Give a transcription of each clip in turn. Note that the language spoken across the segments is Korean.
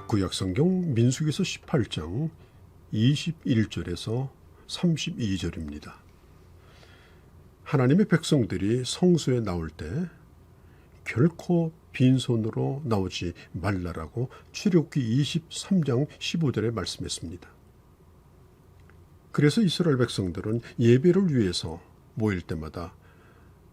구약성경 민수기서 18장 21절에서 32절입니다. 하나님의 백성들이 성소에 나올 때 결코 빈손으로 나오지 말라라고 출애굽기 23장 15절에 말씀했습니다. 그래서 이스라엘 백성들은 예배를 위해서 모일 때마다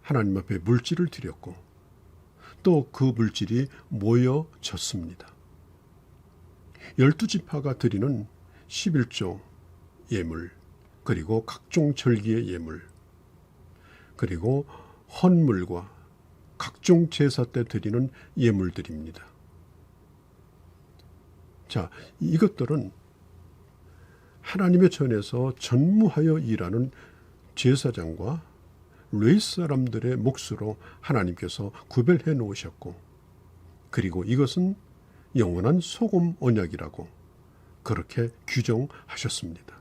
하나님 앞에 물질을 드렸고 또 그 물질이 모여졌습니다. 12지파가 드리는 11조 예물, 그리고 각종 절기의 예물, 그리고 헌물과 각종 제사 때 드리는 예물들입니다. 자, 이것들은 하나님의 전에서 전무하여 일하는 제사장과 레위 사람들의 몫으로 하나님께서 구별해 놓으셨고, 그리고 이것은 영원한 소금 언약이라고 그렇게 규정하셨습니다.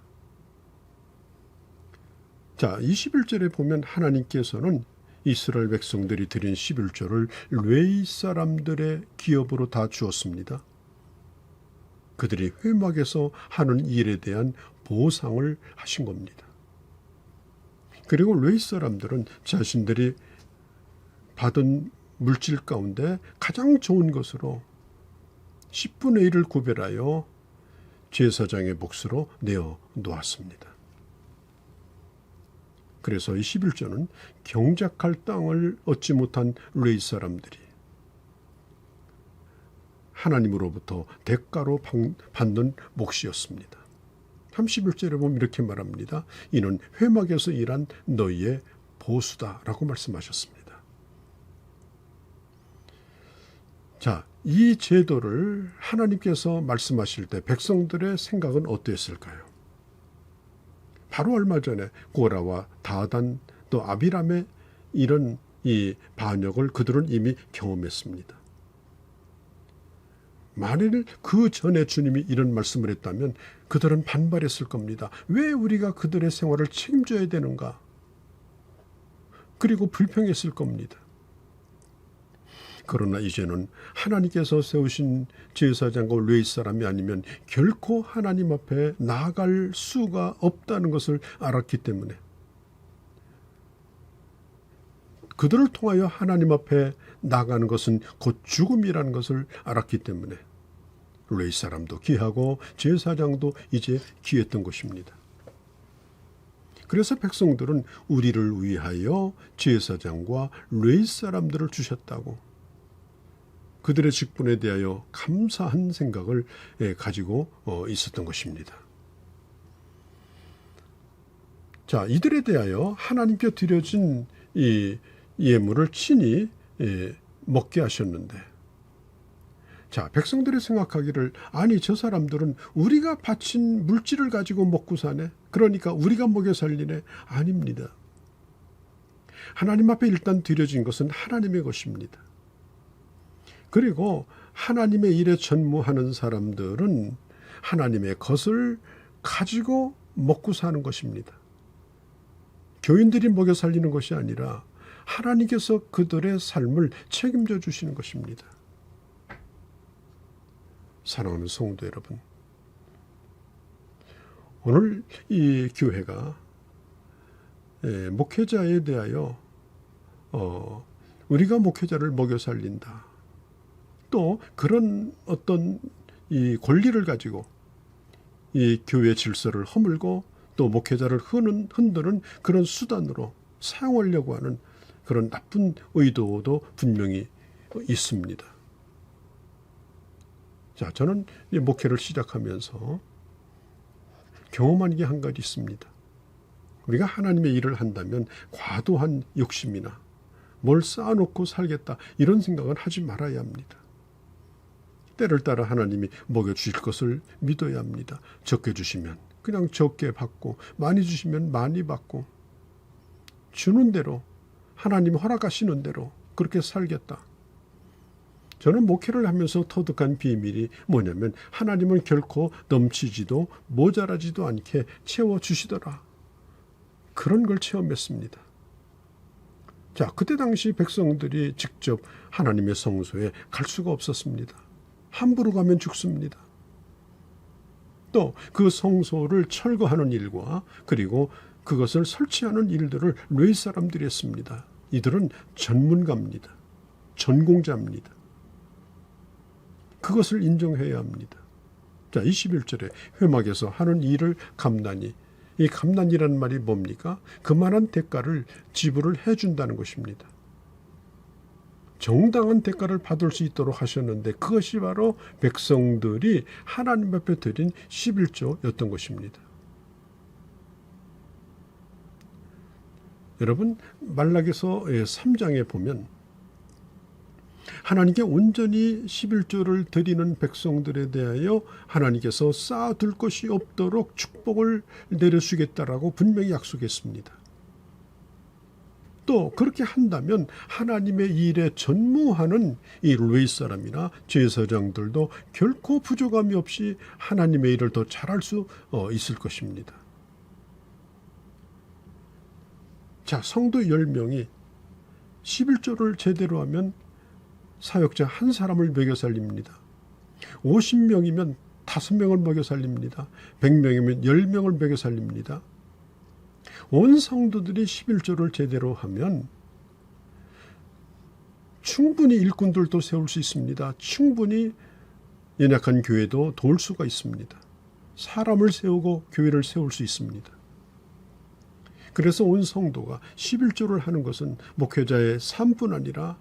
자, 21절에 보면 하나님께서는 이스라엘 백성들이 드린 11조를 레위 사람들의 기업으로 다 주었습니다. 그들이 회막에서 하는 일에 대한 보상을 하신 겁니다. 그리고 레위 사람들은 자신들이 받은 물질 가운데 가장 좋은 것으로 10분의 1을 구별하여 제사장의 몫으로 내어 놓았습니다. 그래서 이 11조는 경작할 땅을 얻지 못한 레위 사람들이 하나님으로부터 대가로 받는 몫이었습니다. 31절에 보면 이렇게 말합니다. 이는 회막에서 일한 너희의 보수다라고 말씀하셨습니다. 자, 이 제도를 하나님께서 말씀하실 때 백성들의 생각은 어땠을까요? 바로 얼마 전에 고라와 다단 또 아비람의 이런 이 반역을 그들은 이미 경험했습니다. 만일 그 전에 주님이 이런 말씀을 했다면 그들은 반발했을 겁니다. 왜 우리가 그들의 생활을 책임져야 되는가? 그리고 불평했을 겁니다. 그러나 이제는 하나님께서 세우신 제사장과 레위 사람이 아니면 결코 하나님 앞에 나아갈 수가 없다는 것을 알았기 때문에, 그들을 통하여 하나님 앞에 나가는 것은 곧 죽음이라는 것을 알았기 때문에 레위 사람도 귀하고 제사장도 이제 귀했던 것입니다. 그래서 백성들은 우리를 위하여 제사장과 레위 사람들을 주셨다고 그들의 직분에 대하여 감사한 생각을 가지고 있었던 것입니다. 자, 이들에 대하여 하나님께 드려진 이 예물을 친히 먹게 하셨는데, 자, 백성들이 생각하기를 아니 저 사람들은 우리가 바친 물질을 가지고 먹고 사네, 그러니까 우리가 먹여 살리네. 아닙니다. 하나님 앞에 일단 드려진 것은 하나님의 것입니다. 그리고 하나님의 일에 전무하는 사람들은 하나님의 것을 가지고 먹고 사는 것입니다. 교인들이 먹여 살리는 것이 아니라 하나님께서 그들의 삶을 책임져 주시는 것입니다. 사랑하는 성도 여러분, 오늘 이 교회가 목회자에 대하여 우리가 목회자를 먹여 살린다, 또 그런 어떤 이 권리를 가지고 이 교회 질서를 허물고 또 목회자를 흔드는 그런 수단으로 사용하려고 하는 그런 나쁜 의도도 분명히 있습니다. 자, 저는 이 목회를 시작하면서 경험한 게 한 가지 있습니다. 우리가 하나님의 일을 한다면 과도한 욕심이나 뭘 쌓아놓고 살겠다 이런 생각은 하지 말아야 합니다. 때를 따라 하나님이 먹여주실 것을 믿어야 합니다. 적게 주시면 그냥 적게 받고, 많이 주시면 많이 받고, 주는 대로 하나님 허락하시는 대로 그렇게 살겠다. 저는 목회를 하면서 터득한 비밀이 뭐냐면 하나님은 결코 넘치지도 모자라지도 않게 채워주시더라. 그런 걸 체험했습니다. 자, 그때 당시 백성들이 직접 하나님의 성소에 갈 수가 없었습니다. 함부로 가면 죽습니다. 또 그 성소를 철거하는 일과 그리고 그것을 설치하는 일들을 레위 사람들이 했습니다. 이들은 전문가입니다. 전공자입니다. 그것을 인정해야 합니다. 자, 21절에 회막에서 하는 일을 감난이, 이 감난이라는 말이 뭡니까? 그만한 대가를 지불을 해준다는 것입니다. 정당한 대가를 받을 수 있도록 하셨는데 그것이 바로 백성들이 하나님 앞에 드린 11조였던 것입니다. 여러분, 말라기서 3장에 보면 하나님께 온전히 11조를 드리는 백성들에 대하여 하나님께서 쌓아둘 것이 없도록 축복을 내려주겠다라고 분명히 약속했습니다. 또 그렇게 한다면 하나님의 일에 전무하는 이 레위 사람이나 제사장들도 결코 부족함이 없이 하나님의 일을 더 잘할 수 있을 것입니다. 자, 성도 10명이 11조를 제대로 하면 사역자 한 사람을 먹여 살립니다. 50명이면 5명을 먹여 살립니다. 100명이면 10명을 먹여 살립니다. 온 성도들이 11조를 제대로 하면 충분히 일꾼들도 세울 수 있습니다. 충분히 연약한 교회도 도울 수가 있습니다. 사람을 세우고 교회를 세울 수 있습니다. 그래서 온 성도가 11조를 하는 것은 목회자의 삶뿐 아니라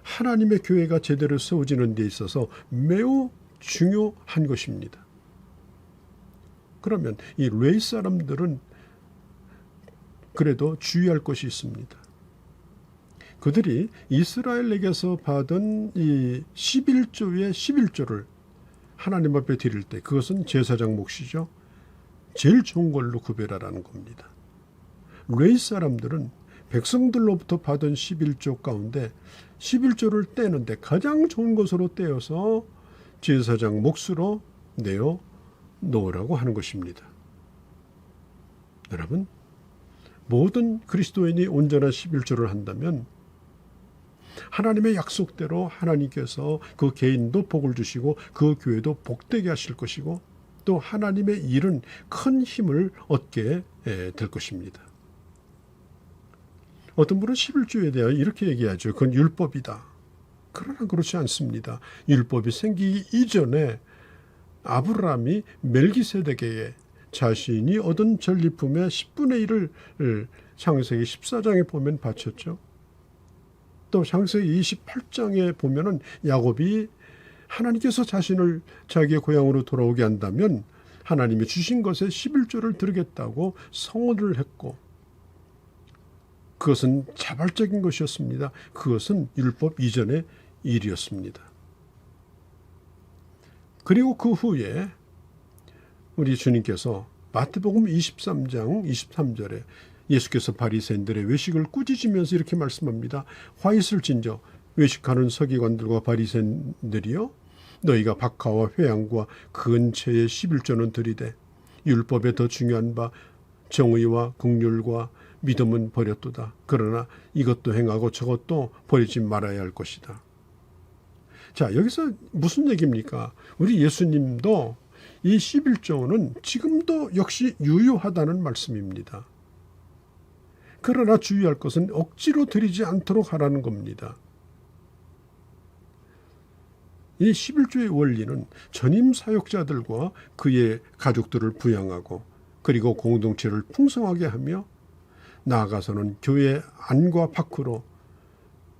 하나님의 교회가 제대로 세워지는 데 있어서 매우 중요한 것입니다. 그러면 이 레위 사람들은 그래도 주의할 것이 있습니다. 그들이 이스라엘에게서 받은 이 11조의 11조를 하나님 앞에 드릴 때 그것은 제사장 몫이죠. 제일 좋은 걸로 구별하라는 겁니다. 레위 사람들은 백성들로부터 받은 11조 가운데 11조를 떼는데 가장 좋은 것으로 떼어서 제사장 몫으로 내어 놓으라고 하는 것입니다. 여러분, 모든 그리스도인이 온전한 11조를 한다면 하나님의 약속대로 하나님께서 그 개인도 복을 주시고 그 교회도 복되게 하실 것이고 또 하나님의 일은 큰 힘을 얻게 될 것입니다. 어떤 분은 11조에 대하여 이렇게 얘기하죠. 그건 율법이다. 그러나 그렇지 않습니다. 율법이 생기기 이전에 아브라함이 멜기세덱에게 자신이 얻은 전리품의 10분의 1을 창세기 14장에 보면 바쳤죠. 또 창세기 28장에 보면은 야곱이 하나님께서 자신을 자기의 고향으로 돌아오게 한다면 하나님이 주신 것에 11조를 드리겠다고 성언을 했고 그것은 자발적인 것이었습니다. 그것은 율법 이전의 일이었습니다. 그리고 그 후에 우리 주님께서 마태복음 23장 23절에 예수께서 바리새인들의 외식을 꾸짖으면서 이렇게 말씀합니다. 화 있을진저 외식하는 서기관들과 바리새인들이여 너희가 박하와 회양과 근처의 11조는 드리되 율법에 더 중요한 바 정의와 긍휼과 믿음은 버렸도다. 그러나 이것도 행하고 저것도 버리지 말아야 할 것이다. 자, 여기서 무슨 얘기입니까? 우리 예수님도 이 11조는 지금도 역시 유효하다는 말씀입니다. 그러나 주의할 것은 억지로 드리지 않도록 하라는 겁니다. 이 11조의 원리는 전임 사역자들과 그의 가족들을 부양하고 그리고 공동체를 풍성하게 하며 나아가서는 교회 안과 밖으로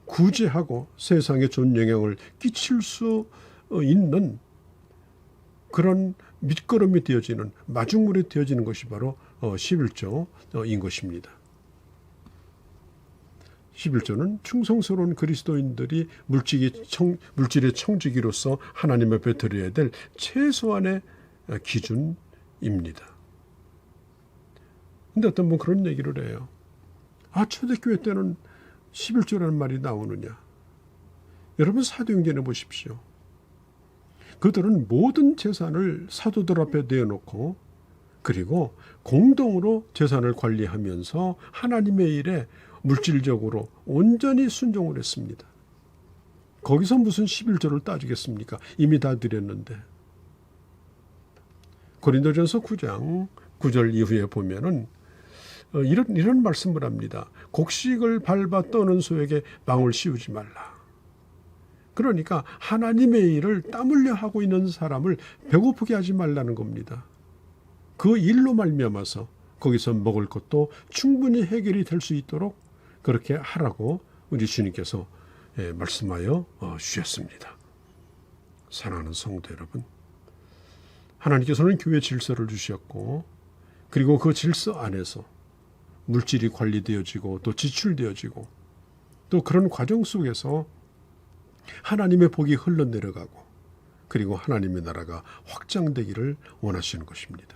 구제하고 세상에 좋은 영향을 끼칠 수 있는 그런 밑거름이 되어지는 마중물이 되어지는 것이 바로 11조인 것입니다. 11조는 충성스러운 그리스도인들이 물질의 청지기로서 하나님 앞에 드려야 될 최소한의 기준입니다. 근데 어떤 분 그런 얘기를 해요. 초대교회 때는 11조라는 말이 나오느냐. 여러분 사도행전에 보십시오. 그들은 모든 재산을 사도들 앞에 내어놓고 그리고 공동으로 재산을 관리하면서 하나님의 일에 물질적으로 온전히 순종을 했습니다. 거기서 무슨 11조를 따지겠습니까? 이미 다 드렸는데. 고린도전서 9장 9절 이후에 보면은 이런 말씀을 합니다. 곡식을 밟아 떠는 소에게 망을 씌우지 말라. 그러니까 하나님의 일을 땀 흘려 하고 있는 사람을 배고프게 하지 말라는 겁니다. 그 일로 말미암아서 거기서 먹을 것도 충분히 해결이 될 수 있도록 그렇게 하라고 우리 주님께서 말씀하여 주셨습니다. 사랑하는 성도 여러분, 하나님께서는 교회 질서를 주셨고, 그리고 그 질서 안에서 물질이 관리되어지고 또 지출되어지고 또 그런 과정 속에서 하나님의 복이 흘러내려가고 그리고 하나님의 나라가 확장되기를 원하시는 것입니다.